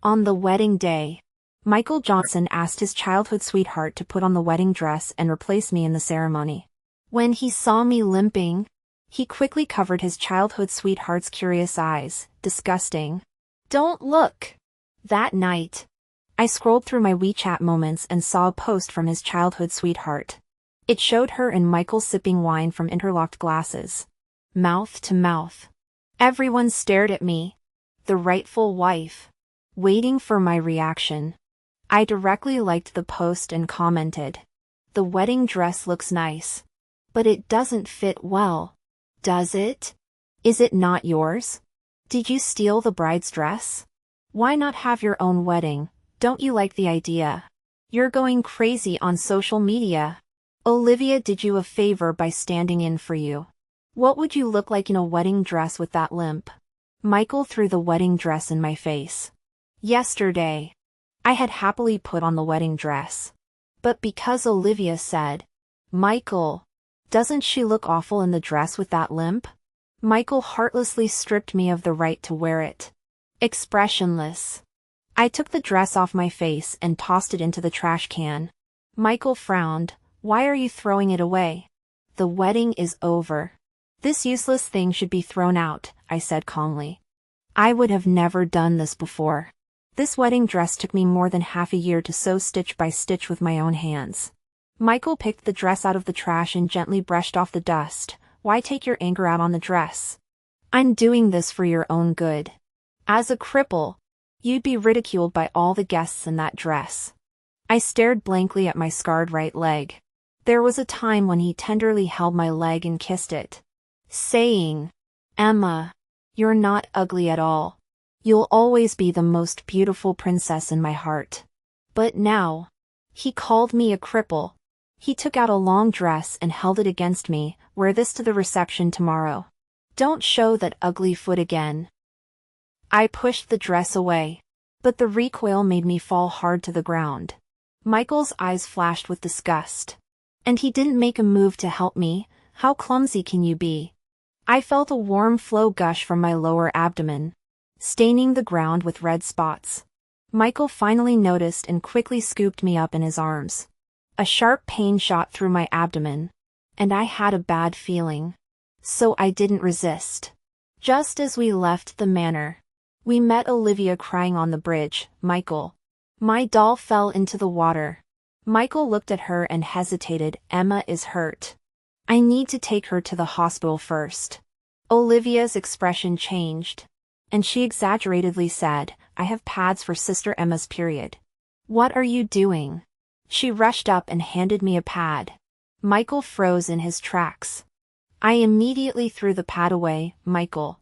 On the wedding day, Michael Johnson asked his childhood sweetheart to put on the wedding dress and replace me in the ceremony. When he saw me limping, he quickly covered his childhood sweetheart's curious eyes. Disgusting. Don't look. That night, I scrolled through my WeChat moments and saw a post from his childhood sweetheart. It showed her and Michael sipping wine from interlocked glasses, mouth to mouth. Everyone stared at me, the rightful wife, waiting for my reaction. I directly liked the post and commented, "The wedding dress looks nice, but it doesn't fit well. Does it? Is it not yours? Did you steal the bride's dress? Why not have your own wedding? Don't you like the idea? You're going crazy on social media. Olivia did you a favor by standing in for you. What would you look like in a wedding dress with that limp?" Michael threw the wedding dress in my face. Yesterday, I had happily put on the wedding dress. But because Olivia said, "Michael, doesn't she look awful in the dress with that limp?" Michael heartlessly stripped me of the right to wear it. Expressionless, I took the dress off my face and tossed it into the trash can. Michael frowned. "Why are you throwing it away? The wedding is over. This useless thing should be thrown out," I said calmly. I would have never done this before. This wedding dress took me more than half a year to sew stitch by stitch with my own hands. Michael picked the dress out of the trash and gently brushed off the dust. "Why take your anger out on the dress? I'm doing this for your own good. As a cripple, you'd be ridiculed by all the guests in that dress." I stared blankly at my scarred right leg. There was a time when he tenderly held my leg and kissed it, saying, "Emma, you're not ugly at all. You'll always be the most beautiful princess in my heart." But now, he called me a cripple. He took out a long dress and held it against me. "Wear this to the reception tomorrow. Don't show that ugly foot again." I pushed the dress away, but the recoil made me fall hard to the ground. Michael's eyes flashed with disgust. And he didn't make a move to help me. How clumsy can you be? I felt a warm flow gush from my lower abdomen, staining the ground with red spots. Michael finally noticed and quickly scooped me up in his arms. A sharp pain shot through my abdomen, and I had a bad feeling. So I didn't resist. Just as we left the manor, we met Olivia crying on the bridge. "Michael, my doll fell into the water." Michael looked at her and hesitated. "Emma is hurt. I need to take her to the hospital first." Olivia's expression changed, and she exaggeratedly said, "I have pads for Sister Emma's period." "What are you doing?" She rushed up and handed me a pad. Michael froze in his tracks. I immediately threw the pad away. "Michael,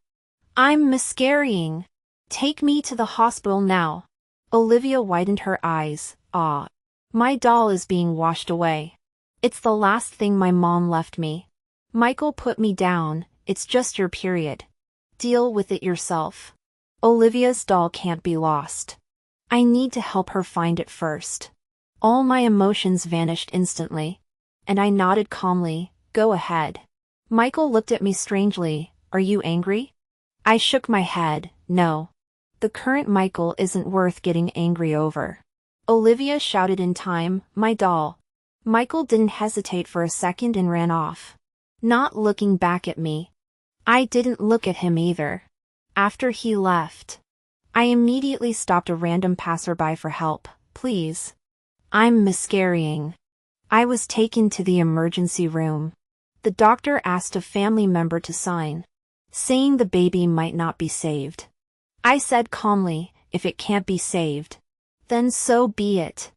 I'm miscarrying. Take me to the hospital now." Olivia widened her eyes. "Ah. My doll is being washed away. It's the last thing my mom left me." Michael put me down. "It's just your period. Deal with it yourself. Olivia's doll can't be lost. I need to help her find it first." All my emotions vanished instantly, and I nodded calmly. "Go ahead." Michael looked at me strangely. "Are you angry?" I shook my head. "No. The current Michael isn't worth getting angry over." Olivia shouted in time, "My doll." Michael didn't hesitate for a second and ran off, not looking back at me. I didn't look at him either. After he left, I immediately stopped a random passerby for help. "Please. I'm miscarrying." I was taken to the emergency room. The doctor asked a family member to sign, saying the baby might not be saved. I said calmly, "If it can't be saved, then so be it."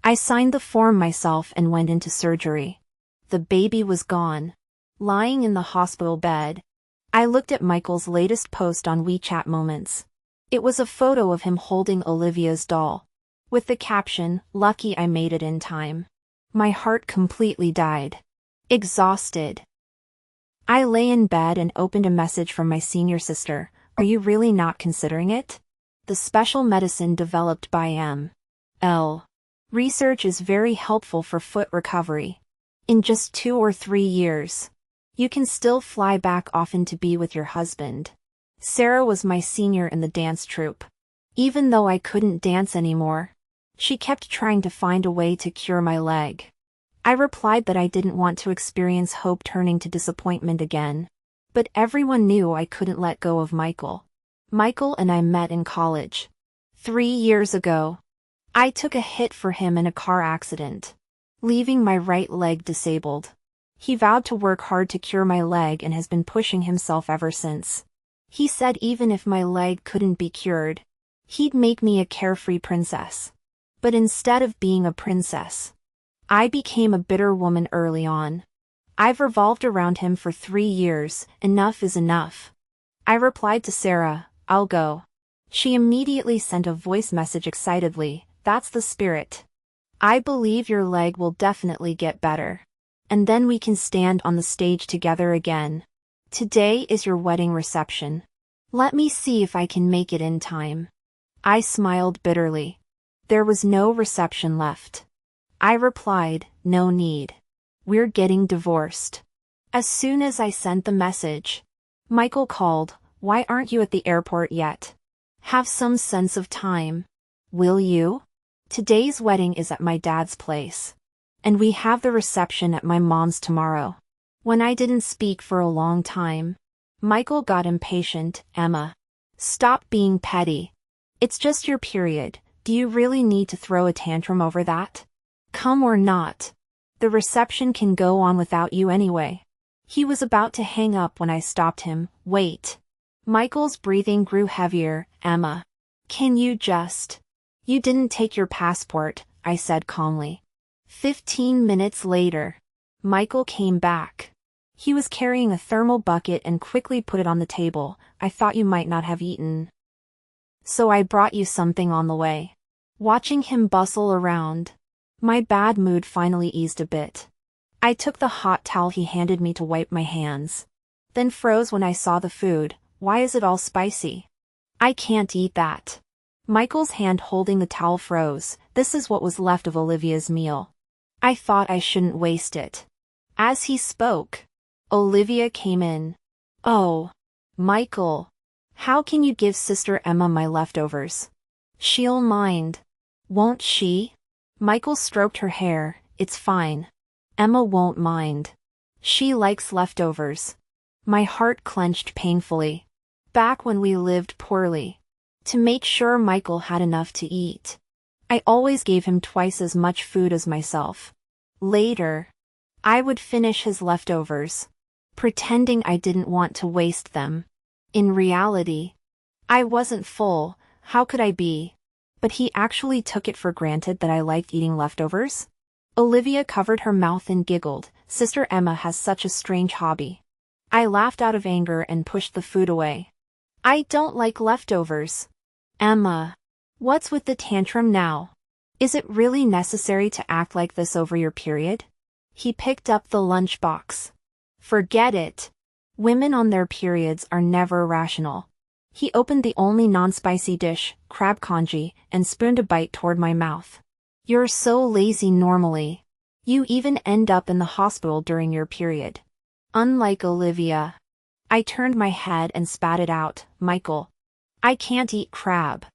I signed the form myself and went into surgery. The baby was gone, lying in the hospital bed. I looked at Michael's latest post on WeChat moments. It was a photo of him holding Olivia's doll, with the caption, "Lucky I made it in time." My heart completely died. Exhausted, I lay in bed and opened a message from my senior sister. "Are you really not considering it? The special medicine developed by M.L. research is very helpful for foot recovery. In just 2 or 3 years, you can still fly back often to be with your husband." Sarah was my senior in the dance troupe. Even though I couldn't dance anymore, she kept trying to find a way to cure my leg. I replied that I didn't want to experience hope turning to disappointment again. But everyone knew I couldn't let go of Michael. Michael and I met in college. 3 years ago. I took a hit for him in a car accident, leaving my right leg disabled. He vowed to work hard to cure my leg and has been pushing himself ever since. He said even if my leg couldn't be cured, he'd make me a carefree princess. But instead of being a princess, I became a bitter woman early on. I've revolved around him for 3 years, enough is enough. I replied to Sarah, I'll go. She immediately sent a voice message excitedly, that's the spirit. I believe your leg will definitely get better. And then we can stand on the stage together again. Today is your wedding reception. Let me see if I can make it in time. I smiled bitterly. There was no reception left. I replied, no need. We're getting divorced. As soon as I sent the message, Michael called, why aren't you at the airport yet? Have some sense of time. Will you? Today's wedding is at my dad's place. And we have the reception at my mom's tomorrow. When I didn't speak for a long time, Michael got impatient. Emma, stop being petty. It's just your period. Do you really need to throw a tantrum over that? Come or not. The reception can go on without you anyway. He was about to hang up when I stopped him. Wait. Michael's breathing grew heavier. Emma, can you just... You didn't take your passport, I said calmly. 15 minutes later, Michael came back. He was carrying a thermal bucket and quickly put it on the table. I thought you might not have eaten, so I brought you something on the way. Watching him bustle around, my bad mood finally eased a bit. I took the hot towel he handed me to wipe my hands, then froze when I saw the food. Why is it all spicy? I can't eat that. Michael's hand holding the towel froze. This is what was left of Olivia's meal. I thought I shouldn't waste it. As he spoke, Olivia came in. Oh, Michael, how can you give Sister Emma my leftovers? She'll mind, won't she? Michael stroked her hair. It's fine. Emma won't mind. She likes leftovers. My heart clenched painfully. Back when we lived poorly, to make sure Michael had enough to eat, I always gave him twice as much food as myself. Later, I would finish his leftovers, pretending I didn't want to waste them. In reality, I wasn't full, how could I be? But he actually took it for granted that I liked eating leftovers? Olivia covered her mouth and giggled. Sister Emma has such a strange hobby. I laughed out of anger and pushed the food away. I don't like leftovers. Emma, what's with the tantrum now? Is it really necessary to act like this over your period? He picked up the lunchbox. Forget it. Women on their periods are never rational. He opened the only non-spicy dish, crab congee, and spooned a bite toward my mouth. You're so lazy normally. You even end up in the hospital during your period. Unlike Olivia. I turned my head and spat it out. Michael, I can't eat crab.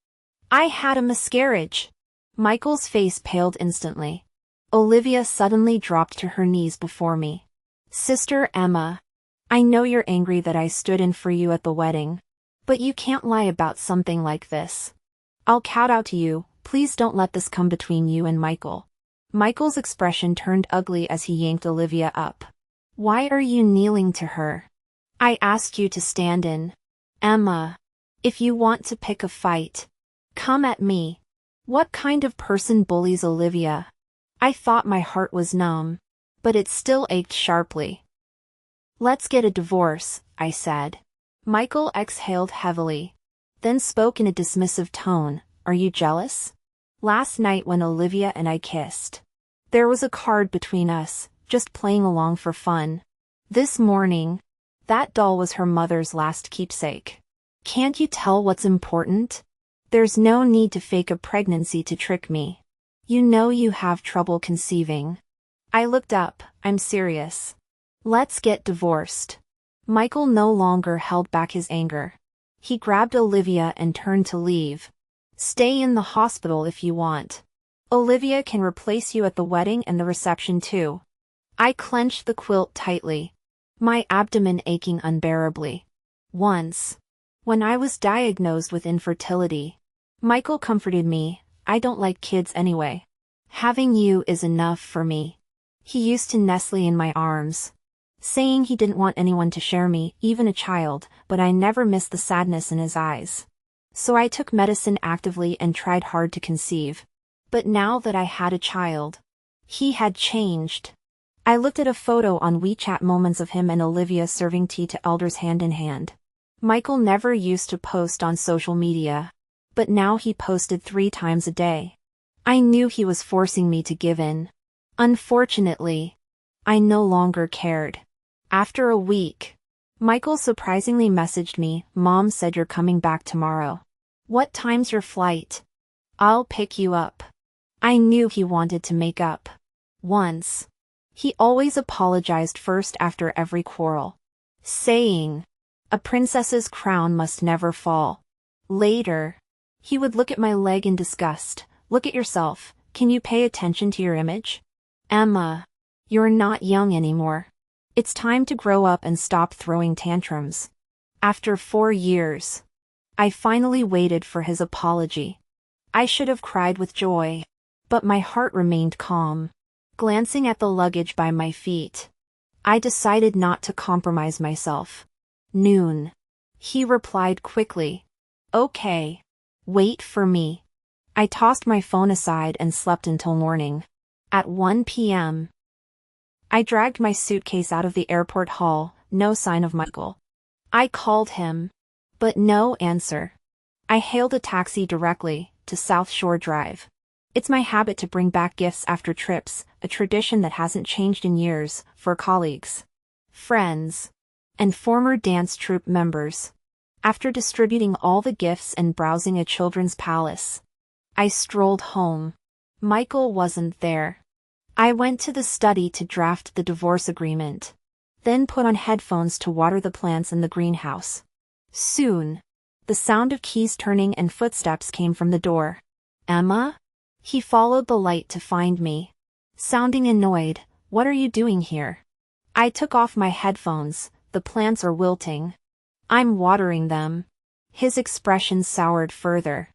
I had a miscarriage. Michael's face paled instantly. Olivia suddenly dropped to her knees before me. Sister Emma, I know you're angry that I stood in for you at the wedding, but you can't lie about something like this. I'll kowtow to you, please don't let this come between you and Michael. Michael's expression turned ugly as he yanked Olivia up. Why are you kneeling to her? I asked you to stand in. Emma, if you want to pick a fight, come at me. What kind of person bullies Olivia? I thought my heart was numb, but it still ached sharply. Let's get a divorce, I said. Michael exhaled heavily, then spoke in a dismissive tone. Are you jealous? Last night when Olivia and I kissed, there was a card between us, just playing along for fun. This morning, that doll was her mother's last keepsake. Can't you tell what's important? There's no need to fake a pregnancy to trick me. You know you have trouble conceiving. I looked up. I'm serious. Let's get divorced. Michael no longer held back his anger. He grabbed Olivia and turned to leave. Stay in the hospital if you want. Olivia can replace you at the wedding and the reception too. I clenched the quilt tightly, my abdomen aching unbearably. Once, when I was diagnosed with infertility, Michael comforted me. I don't like kids anyway. Having you is enough for me. He used to nestle in my arms, saying he didn't want anyone to share me, even a child, but I never missed the sadness in his eyes. So I took medicine actively and tried hard to conceive. But now that I had a child, he had changed. I looked at a photo on WeChat, moments of him and Olivia serving tea to elders hand in hand. Michael never used to post on social media, but now he posted 3 times a day. I knew he was forcing me to give in. Unfortunately, I no longer cared. After a week, Michael surprisingly messaged me, "Mom said you're coming back tomorrow. What time's your flight? I'll pick you up." I knew he wanted to make up. Once, he always apologized first after every quarrel, saying, "A princess's crown must never fall." Later, he would look at my leg in disgust. "Look at yourself. Can you pay attention to your image? Emma, you're not young anymore. It's time to grow up and stop throwing tantrums." After 4 years, I finally waited for his apology. I should have cried with joy, but my heart remained calm. Glancing at the luggage by my feet, I decided not to compromise myself. Noon. He replied quickly, "Okay. Wait for me." I tossed my phone aside and slept until morning. At 1 p.m., I dragged my suitcase out of the airport hall, no sign of Michael. I called him, but no answer. I hailed a taxi directly to South Shore Drive. It's my habit to bring back gifts after trips, a tradition that hasn't changed in years, for colleagues, friends, and former dance troupe members. After distributing all the gifts and browsing a children's palace, I strolled home. Michael wasn't there. I went to the study to draft the divorce agreement, then put on headphones to water the plants in the greenhouse. Soon, the sound of keys turning and footsteps came from the door. "Emma?" He followed the light to find me. Sounding annoyed, "What are you doing here?" I took off my headphones. "The plants are wilting. I'm watering them." His expression soured further.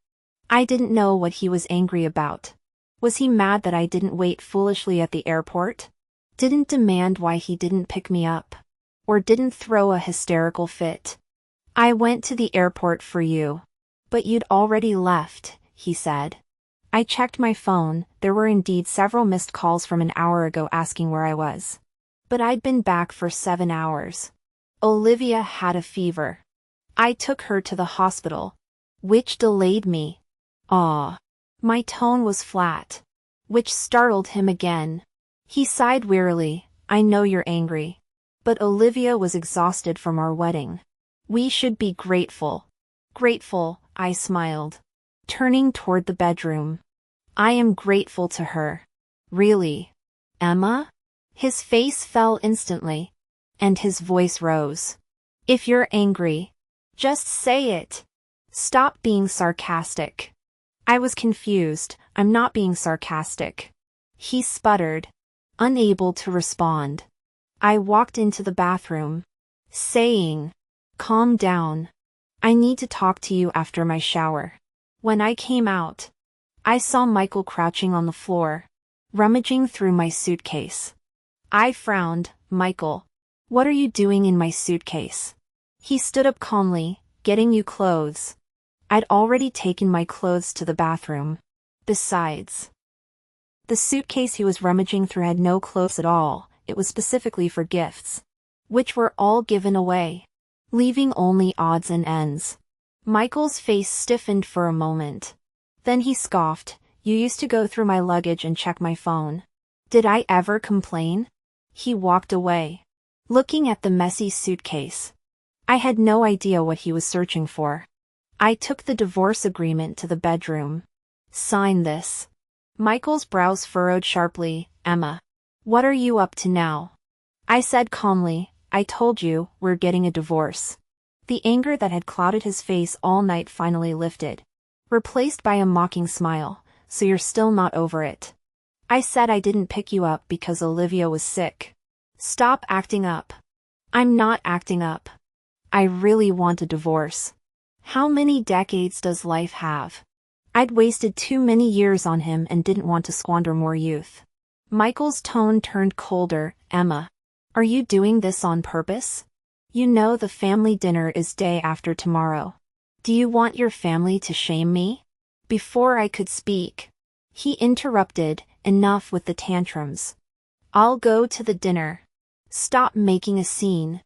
I didn't know what he was angry about. Was he mad that I didn't wait foolishly at the airport? Didn't demand why he didn't pick me up? Or didn't throw a hysterical fit? "I went to the airport for you. But you'd already left," he said. I checked my phone. There were indeed several missed calls from an hour ago asking where I was. But I'd been back for 7 hours. Olivia had a fever. I took her to the hospital, which delayed me. My tone was flat, which startled him again. He sighed wearily. "I know you're angry. But Olivia was exhausted from our wedding. We should be grateful." "Grateful," I smiled, turning toward the bedroom. "I am grateful to her." "Really, Emma?" His face fell instantly, and his voice rose. "If you're angry, just say it. Stop being sarcastic." I was confused. "I'm not being sarcastic." He sputtered, unable to respond. I walked into the bathroom, saying, "Calm down. I need to talk to you after my shower." When I came out, I saw Michael crouching on the floor, rummaging through my suitcase. I frowned. "Michael, what are you doing in my suitcase?" He stood up calmly. "Getting you clothes." I'd already taken my clothes to the bathroom. Besides, the suitcase he was rummaging through had no clothes at all. It was specifically for gifts, which were all given away, leaving only odds and ends. Michael's face stiffened for a moment. Then he scoffed. "You used to go through my luggage and check my phone. Did I ever complain?" He walked away, looking at the messy suitcase. I had no idea what he was searching for. I took the divorce agreement to the bedroom. "Sign this." Michael's brows furrowed sharply. "Emma, what are you up to now?" I said calmly, "I told you, we're getting a divorce." The anger that had clouded his face all night finally lifted. replaced by a mocking smile. So you're still not over it. I said I didn't pick you up because Olivia was sick. Stop acting up. I'm not acting up. I really want a divorce. How many decades does life have? I'd wasted too many years on him and didn't want to squander more youth. Michael's tone turned colder. Emma, are you doing this on purpose? You know the family dinner is day after tomorrow. Do you want your family to shame me? Before I could speak, he interrupted. Enough with the tantrums. I'll go to the dinner. Stop making a scene.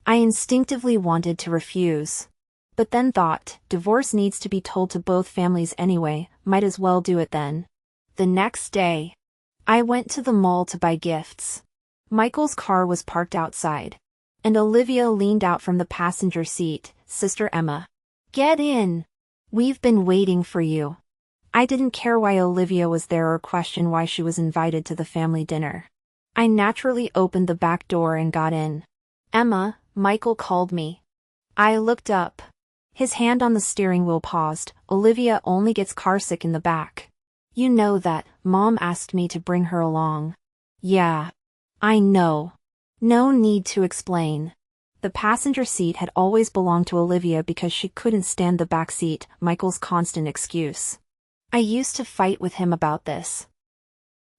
I instinctively wanted to refuse. But then thought, divorce needs to be told to both families anyway, might as well do it then. The next day, I went to the mall to buy gifts. Michael's car was parked outside, and Olivia leaned out from the passenger seat. Sister Emma, get in. We've been waiting for you. I didn't care why Olivia was there or question why she was invited to the family dinner. I naturally opened the back door and got in. Emma, Michael called me. I looked up. His hand on the steering wheel paused. Olivia only gets carsick in the back. You know that, Mom asked me to bring her along. Yeah. I know. No need to explain. The passenger seat had always belonged to Olivia because she couldn't stand the back seat, Michael's constant excuse. I used to fight with him about this.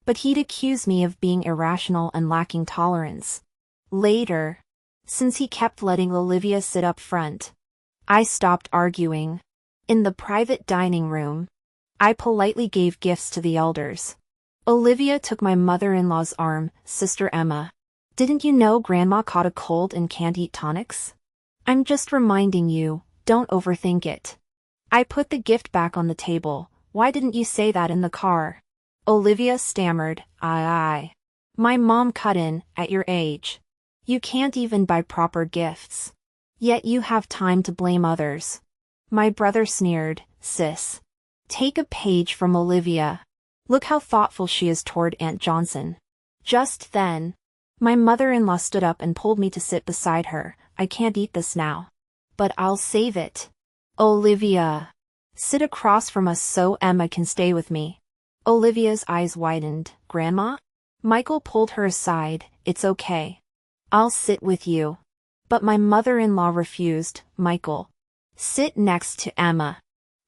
But he'd accuse me of being irrational and lacking tolerance. Later, since he kept letting Olivia sit up front, I stopped arguing. In the private dining room, I politely gave gifts to the elders. Olivia took my mother-in-law's arm. Sister Emma, didn't you know Grandma caught a cold and can't eat tonics? I'm just reminding you, don't overthink it. I put the gift back on the table. Why didn't you say that in the car? Olivia stammered. My mom cut in. At your age, you can't even buy proper gifts. Yet you have time to blame others. My brother sneered. Sis, take a page from Olivia. Look how thoughtful she is toward Aunt Johnson. Just then, my mother-in-law stood up and pulled me to sit beside her. I can't eat this now. But I'll save it. Olivia, sit across from us so Emma can stay with me. Olivia's eyes widened. Grandma? Michael pulled her aside. It's okay. I'll sit with you. But my mother-in-law refused. Michael, sit next to Emma.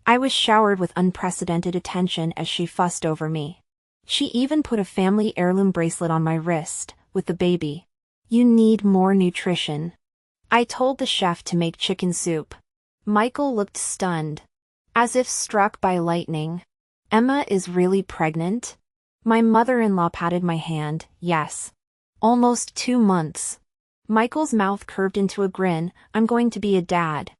I was showered with unprecedented attention as she fussed over me. She even put a family heirloom bracelet on my wrist, with the baby. You need more nutrition. I told the chef to make chicken soup. Michael looked stunned, as if struck by lightning. Emma is really pregnant? My mother-in-law patted my hand. Yes. Almost 2 months. Michael's mouth curved into a grin. I'm going to be a dad.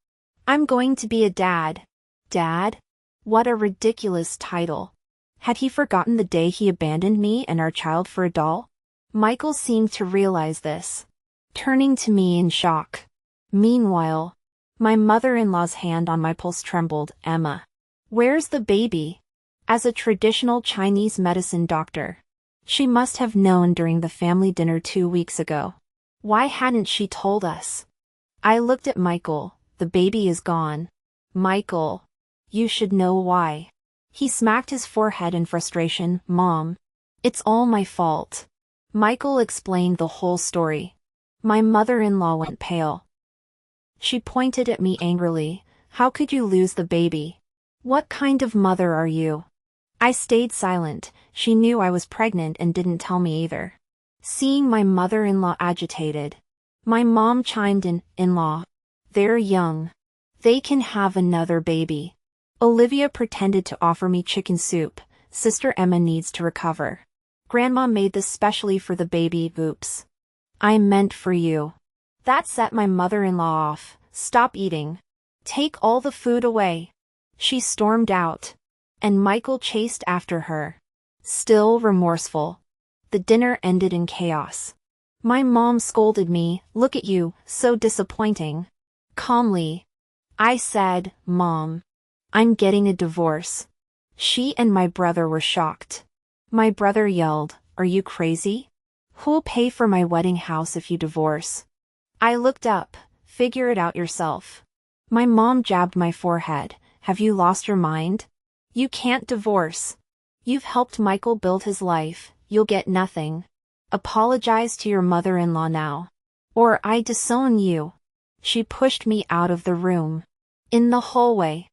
I'm going to be a dad. Dad? What a ridiculous title. Had he forgotten the day he abandoned me and our child for a doll? Michael seemed to realize this, turning to me in shock. Meanwhile, my mother-in-law's hand on my pulse trembled. Emma, where's the baby? As a traditional Chinese medicine doctor, she must have known during the family dinner 2 weeks ago. Why hadn't she told us? I looked at Michael. The baby is gone. Michael, you should know why. He smacked his forehead in frustration. Mom, it's all my fault. Michael explained the whole story. My mother-in-law went pale. She pointed at me angrily. How could you lose the baby? What kind of mother are you? I stayed silent. She knew I was pregnant and didn't tell me either. Seeing my mother-in-law agitated, my mom chimed in. In-law, they're young. They can have another baby. Olivia pretended to offer me chicken soup. Sister Emma needs to recover. Grandma made this specially for the baby. Oops. I meant for you. That set my mother-in-law off. Stop eating. Take all the food away. She stormed out, and Michael chased after her, still remorseful. The dinner ended in chaos. My mom scolded me. Look at you, so disappointing. Calmly, I said, Mom, I'm getting a divorce. She and my brother were shocked. My brother yelled, Are you crazy? Who'll pay for my wedding house if you divorce? I looked up. Figure it out yourself. My mom jabbed my forehead. Have you lost your mind? You can't divorce. You've helped Michael build his life, you'll get nothing. Apologize to your mother-in-law now. Or I disown you. She pushed me out of the room. In the hallway,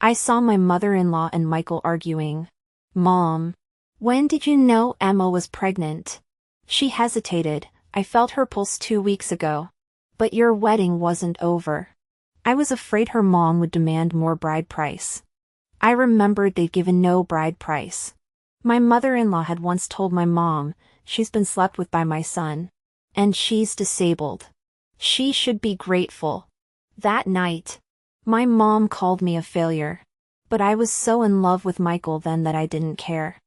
I saw my mother-in-law and Michael arguing. Mom, when did you know Emma was pregnant? She hesitated. I felt her pulse 2 weeks ago. But your wedding wasn't over. I was afraid her mom would demand more bride price. I remembered they'd given no bride price. My mother-in-law had once told my mom, she's been slept with by my son. And she's disabled. She should be grateful. That night, my mom called me a failure. But I was so in love with Michael then that I didn't care.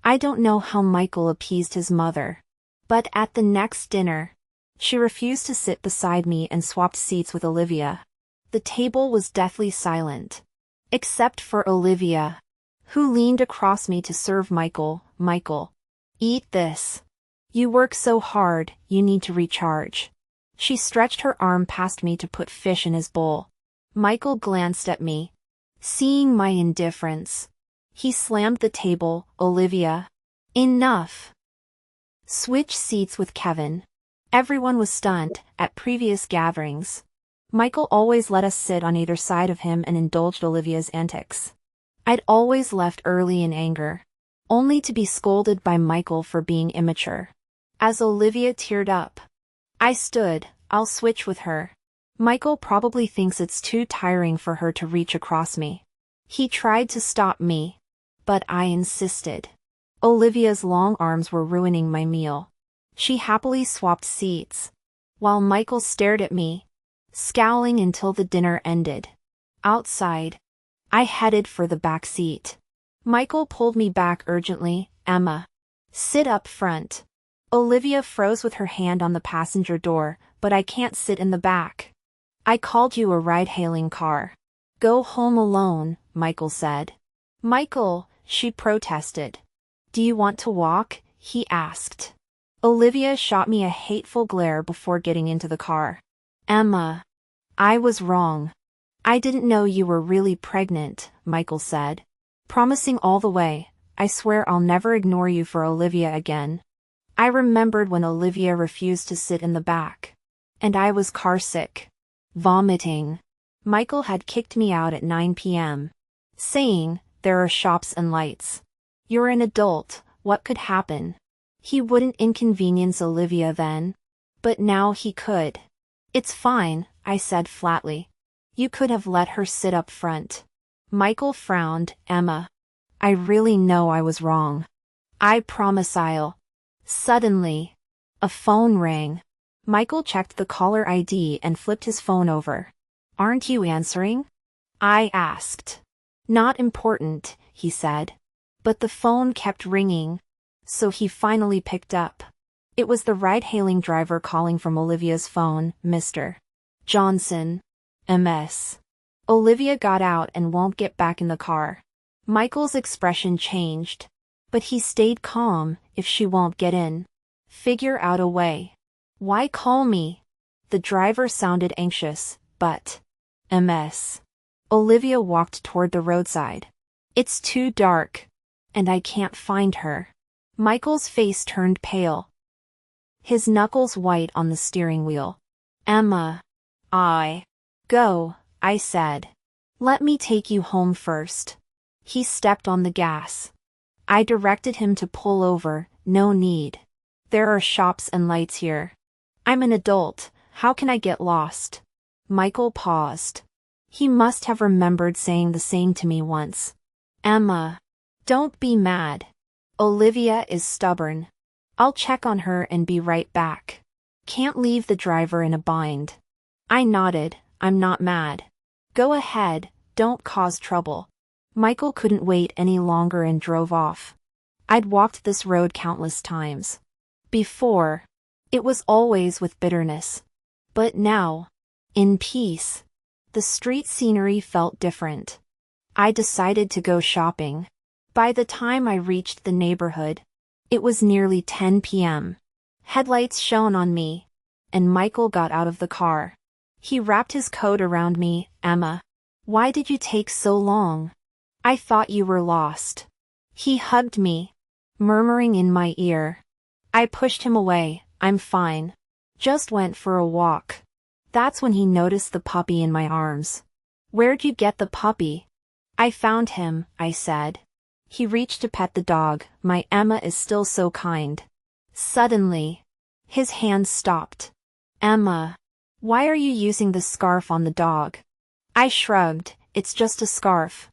I don't know how Michael appeased his mother. But at the next dinner, she refused to sit beside me and swapped seats with Olivia. The table was deathly silent. Except for Olivia, who leaned across me to serve Michael. Michael, eat this. You work so hard, you need to recharge. She stretched her arm past me to put fish in his bowl. Michael glanced at me, seeing my indifference. He slammed the table. Olivia, enough. Switch seats with Kevin. Everyone was stunned. At previous gatherings, Michael always let us sit on either side of him and indulged Olivia's antics. I'd always left early in anger, only to be scolded by Michael for being immature. As Olivia teared up, I stood. I'll switch with her. Michael probably thinks it's too tiring for her to reach across me. He tried to stop me, but I insisted. Olivia's long arms were ruining my meal. She happily swapped seats, while Michael stared at me, scowling until the dinner ended. Outside, I headed for the back seat. Michael pulled me back urgently. Emma, sit up front. Olivia froze with her hand on the passenger door. But I can't sit in the back. I called you a ride-hailing car. Go home alone, Michael said. Michael, she protested. Do you want to walk? He asked. Olivia shot me a hateful glare before getting into the car. Emma, I was wrong. I didn't know you were really pregnant, Michael said. Promising all the way, I swear I'll never ignore you for Olivia again. I remembered when Olivia refused to sit in the back. And I was carsick. Vomiting. Michael had kicked me out at 9 p.m., saying, there are shops and lights. You're an adult, what could happen? He wouldn't inconvenience Olivia then. But now he could. It's fine, I said flatly. You could have let her sit up front. Michael frowned. Emma, I really know I was wrong. I promise I'll. Suddenly, a phone rang. Michael checked the caller ID and flipped his phone over. Aren't you answering? I asked. Not important, he said. But the phone kept ringing, so he finally picked up. It was the ride-hailing driver calling from Olivia's phone. Mr. Johnson. MS. Olivia got out and won't get back in the car. Michael's expression changed. But he stayed calm. If she won't get in, figure out a way. Why call me? The driver sounded anxious, but... MS. Olivia walked toward the roadside. It's too dark. And I can't find her. Michael's face turned pale. His knuckles white on the steering wheel. Emma. Go, I said. Let me take you home first. He stepped on the gas. I directed him to pull over. No need. There are shops and lights here. I'm an adult, how can I get lost? Michael paused. He must have remembered saying the same to me once. Emma, don't be mad. Olivia is stubborn. I'll check on her and be right back. Can't leave the driver in a bind. I nodded. I'm not mad. Go ahead, don't cause trouble. Michael couldn't wait any longer and drove off. I'd walked this road countless times. Before, it was always with bitterness. But now, in peace, the street scenery felt different. I decided to go shopping. By the time I reached the neighborhood, it was nearly 10 p.m. Headlights shone on me, and Michael got out of the car. He wrapped his coat around me. Emma, Why did you take so long? I thought you were lost. He hugged me, murmuring in my ear. I pushed him away. I'm fine. Just went for a walk. That's when he noticed the puppy in my arms. Where'd you get the puppy? I found him, I said. He reached to pet the dog. My Emma is still so kind. Suddenly, his hand stopped. Emma, why are you using the scarf on the dog? I shrugged. It's just a scarf.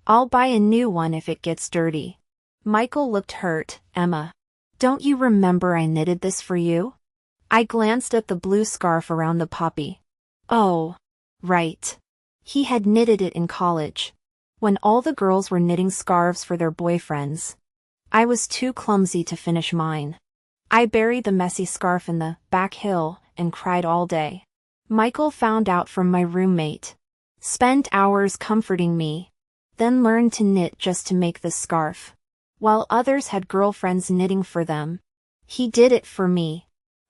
I'll buy a new one if it gets dirty. Michael looked hurt. Emma, don't you remember I knitted this for you? I glanced at the blue scarf around the puppy. Oh, right. He had knitted it in college, when all the girls were knitting scarves for their boyfriends. I was too clumsy to finish mine. I buried the messy scarf in the back hill and cried all day. Michael found out from my roommate, spent hours comforting me, then learned to knit just to make this scarf. While others had girlfriends knitting for them, he did it for me.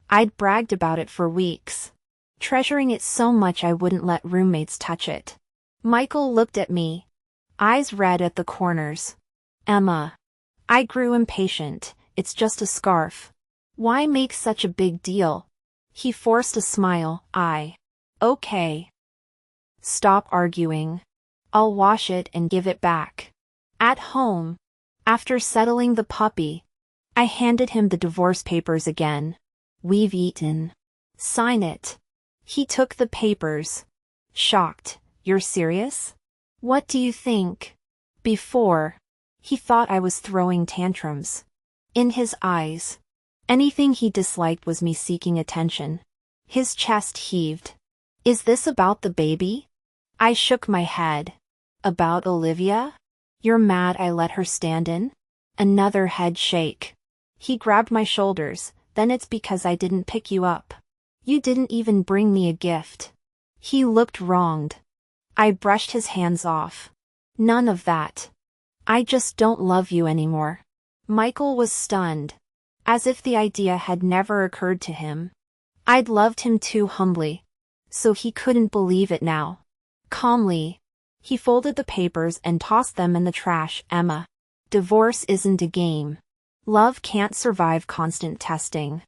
I'd bragged about it for weeks, treasuring it so much I wouldn't let roommates touch it. Michael looked at me, eyes red at the corners. Emma. I grew impatient. It's just a scarf. Why make such a big deal? He forced a smile. Okay. Stop arguing. I'll wash it and give it back. At home, after settling the puppy, I handed him the divorce papers again. We've eaten. Sign it. He took the papers. Shocked. You're serious? What do you think? Before, he thought I was throwing tantrums. In his eyes, anything he disliked was me seeking attention. His chest heaved. Is this about the baby? I shook my head. About Olivia? You're mad I let her stand in? Another head shake. He grabbed my shoulders. Then it's because I didn't pick you up. You didn't even bring me a gift. He looked wronged. I brushed his hands off. None of that. I just don't love you anymore. Michael was stunned, as if the idea had never occurred to him. I'd loved him too humbly, so he couldn't believe it now. Calmly, he folded the papers and tossed them in the trash. Emma, divorce isn't a game. Love can't survive constant testing.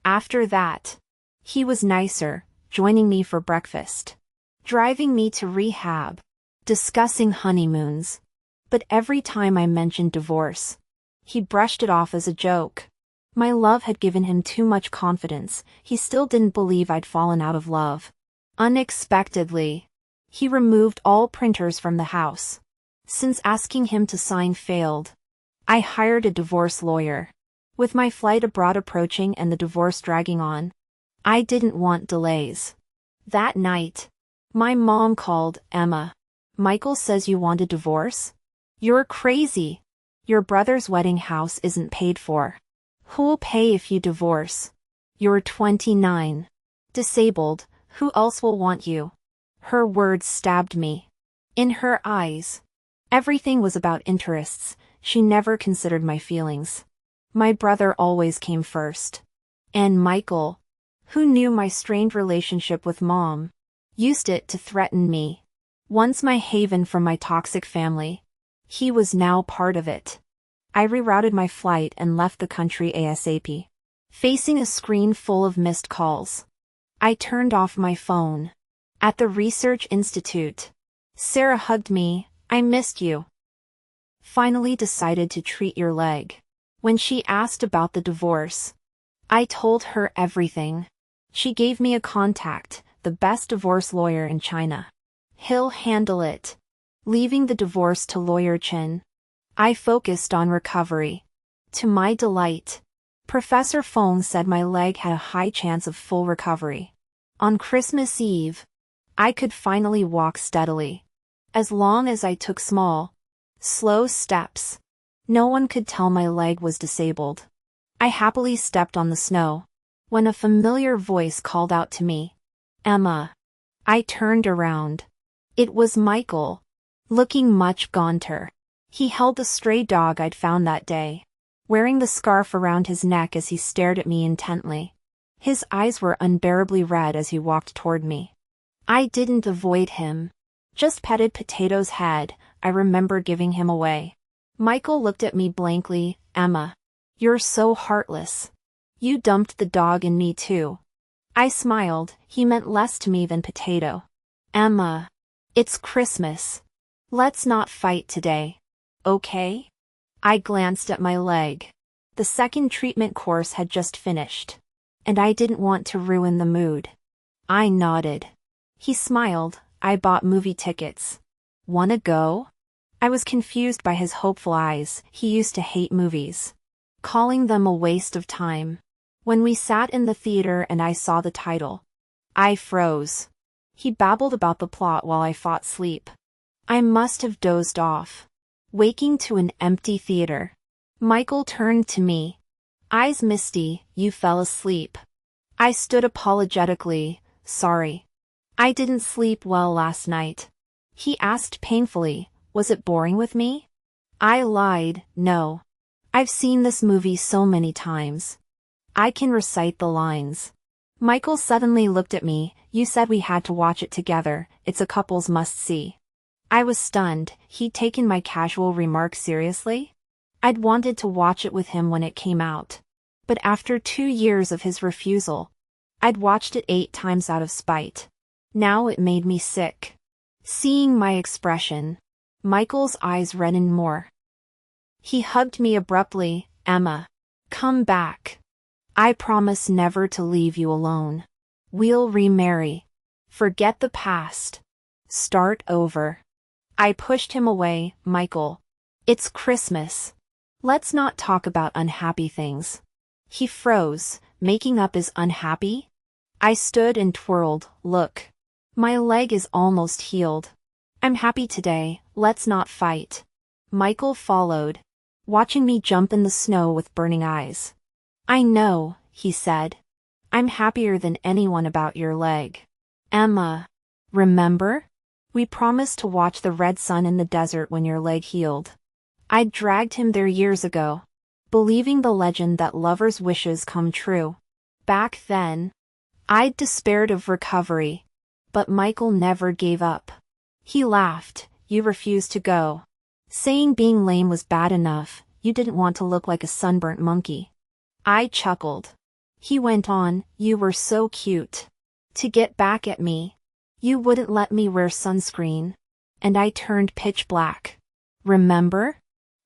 After that, he was nicer, joining me for breakfast, driving me to rehab, discussing honeymoons. But every time I mentioned divorce, he brushed it off as a joke. My love had given him too much confidence. He still didn't believe I'd fallen out of love. Unexpectedly, he removed all printers from the house. Since asking him to sign failed, I hired a divorce lawyer. With my flight abroad approaching and the divorce dragging on, I didn't want delays. That night, my mom called. Emma, Michael says you want a divorce? You're crazy. Your brother's wedding house isn't paid for. Who'll pay if you divorce? You're 29. Disabled, who else will want you? Her words stabbed me. In her eyes, everything was about interests. She never considered my feelings. My brother always came first. And Michael, who knew my strained relationship with Mom, used it to threaten me. Once my haven from my toxic family, he was now part of it. I rerouted my flight and left the country ASAP, facing a screen full of missed calls. I turned off my phone. At the Research Institute, Sarah hugged me. I missed you. Finally decided to treat your leg. When she asked about the divorce, I told her everything. She gave me a contact, the best divorce lawyer in China. He'll handle it. Leaving the divorce to lawyer Chen, I focused on recovery. To my delight, Professor Fong said my leg had a high chance of full recovery. On Christmas Eve, I could finally walk steadily. As long as I took small, slow steps, no one could tell my leg was disabled. I happily stepped on the snow, when a familiar voice called out to me. Emma. I turned around. It was Michael, looking much gaunter. He held the stray dog I'd found that day, wearing the scarf around his neck as he stared at me intently. His eyes were unbearably red as he walked toward me. I didn't avoid him, Just petted Potato's head, I remember giving him away. Michael looked at me blankly. Emma. You're so heartless. You dumped the dog and me too. I smiled, he meant less to me than Potato. Emma. It's Christmas. Let's not fight today. Okay? I glanced at my leg. The second treatment course had just finished. And I didn't want to ruin the mood. I nodded. He smiled. I bought movie tickets. Wanna go? I was confused by his hopeful eyes. He used to hate movies, calling them a waste of time. When we sat in the theater and I saw the title, I froze. He babbled about the plot while I fought sleep. I must have dozed off, waking to an empty theater. Michael turned to me. Eyes misty. You fell asleep. I stood apologetically. Sorry. I didn't sleep well last night. He asked painfully. Was it boring with me? I lied. No. I've seen this movie so many times. I can recite the lines. Michael suddenly looked at me. You said we had to watch it together. It's a couple's must-see. I was stunned. He'd taken my casual remark seriously? I'd wanted to watch it with him when it came out. But after 2 years of his refusal, I'd watched it 8 times out of spite. Now it made me sick. Seeing my expression, Michael's eyes reddened more. He hugged me abruptly. Emma. Come back. I promise never to leave you alone. We'll remarry. Forget the past. Start over. I pushed him away. Michael. It's Christmas. Let's not talk about unhappy things. He froze, making up as unhappy? I stood and twirled. Look. My leg is almost healed. I'm happy today. Let's not fight. Michael followed, watching me jump in the snow with burning eyes. I know, he said. I'm happier than anyone about your leg. Emma. Remember? We promised to watch the red sun in the desert when your leg healed. I'd dragged him there years ago, believing the legend that lovers' wishes come true. Back then, I'd despaired of recovery. But Michael never gave up. He laughed. You refused to go. Saying being lame was bad enough, you didn't want to look like a sunburnt monkey. I chuckled. He went on. You were so cute. To get back at me, you wouldn't let me wear sunscreen. And I turned pitch black. Remember?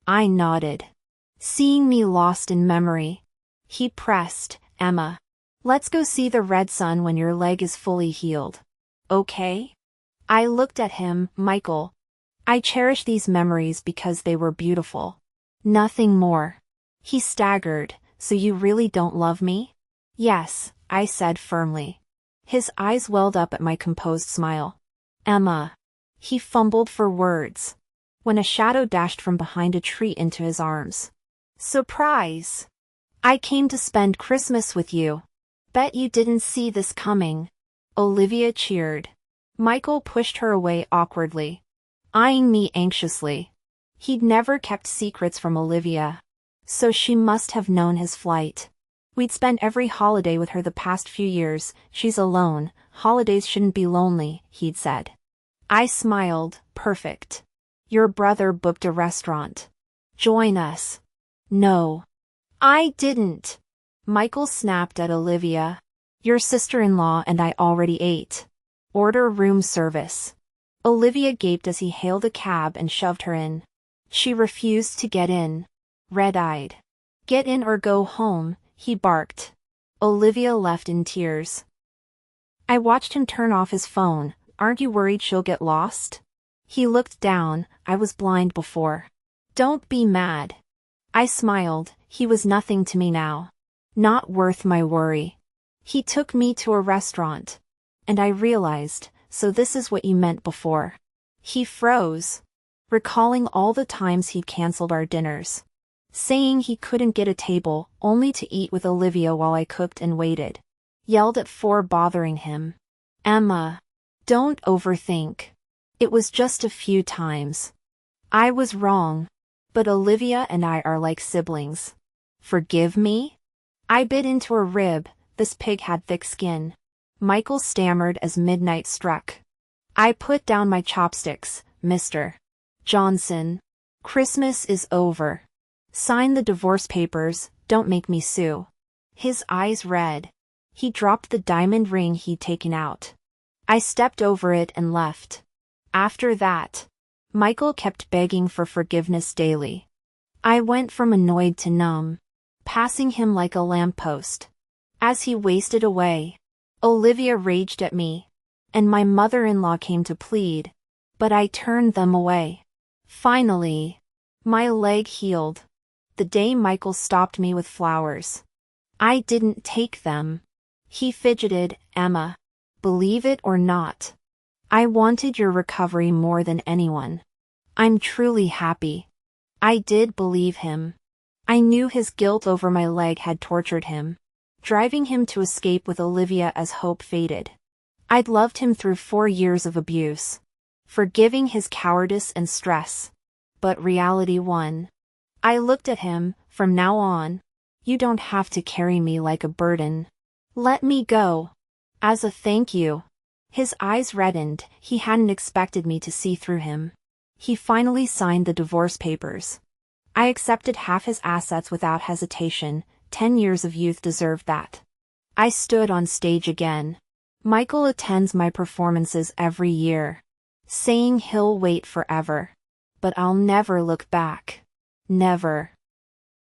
I nodded. Seeing me lost in memory, he pressed. Emma. Let's go see the red sun when your leg is fully healed. Okay? I looked at him. Michael. I cherish these memories because they were beautiful. Nothing more. He staggered. So you really don't love me? Yes, I said firmly. His eyes welled up at my composed smile. Emma. He fumbled for words, when a shadow dashed from behind a tree into his arms. Surprise! I came to spend Christmas with you. Bet you didn't see this coming. Olivia cheered. Michael pushed her away awkwardly, eyeing me anxiously. He'd never kept secrets from Olivia, so she must have known his flight. We'd spent every holiday with her the past few years. She's alone. Holidays shouldn't be lonely, he'd said. I smiled. Perfect. Your brother booked a restaurant. Join us. No. I didn't. Michael snapped at Olivia. Your sister-in-law and I already ate. Order room service. Olivia gaped as he hailed a cab and shoved her in. She refused to get in. Red-eyed. Get in or go home, he barked. Olivia left in tears. I watched him turn off his phone. Aren't you worried she'll get lost? He looked down. I was blind before. Don't be mad. I smiled. He was nothing to me now. Not worth my worry. He took me to a restaurant. And I realized, so this is what you meant before. He froze, recalling all the times he'd canceled our dinners, saying he couldn't get a table, only to eat with Olivia while I cooked and waited. Yelled at for bothering him. Emma. Don't overthink. It was just a few times. I was wrong. But Olivia and I are like siblings. Forgive me? I bit into a rib. This pig had thick skin. Michael stammered as midnight struck. I put down my chopsticks, Mr. Johnson. Christmas is over. Sign the divorce papers, don't make me sue. His eyes red. He dropped the diamond ring he'd taken out. I stepped over it and left. After that, Michael kept begging for forgiveness daily. I went from annoyed to numb, passing him like a lamppost. As he wasted away, Olivia raged at me, and my mother-in-law came to plead, but I turned them away. Finally, my leg healed. The day Michael stopped me with flowers. I didn't take them. He fidgeted, Emma. Believe it or not, I wanted your recovery more than anyone. I'm truly happy. I did believe him. I knew his guilt over my leg had tortured him, driving him to escape with Olivia as hope faded. I'd loved him through 4 years of abuse, forgiving his cowardice and stress. But reality won. I looked at him. From now on, you don't have to carry me like a burden. Let me go. As a thank you. His eyes reddened. He hadn't expected me to see through him. He finally signed the divorce papers. I accepted half his assets without hesitation. 10 years of youth deserved that. I stood on stage again. Michael attends my performances every year, saying he'll wait forever. But I'll never look back. Never.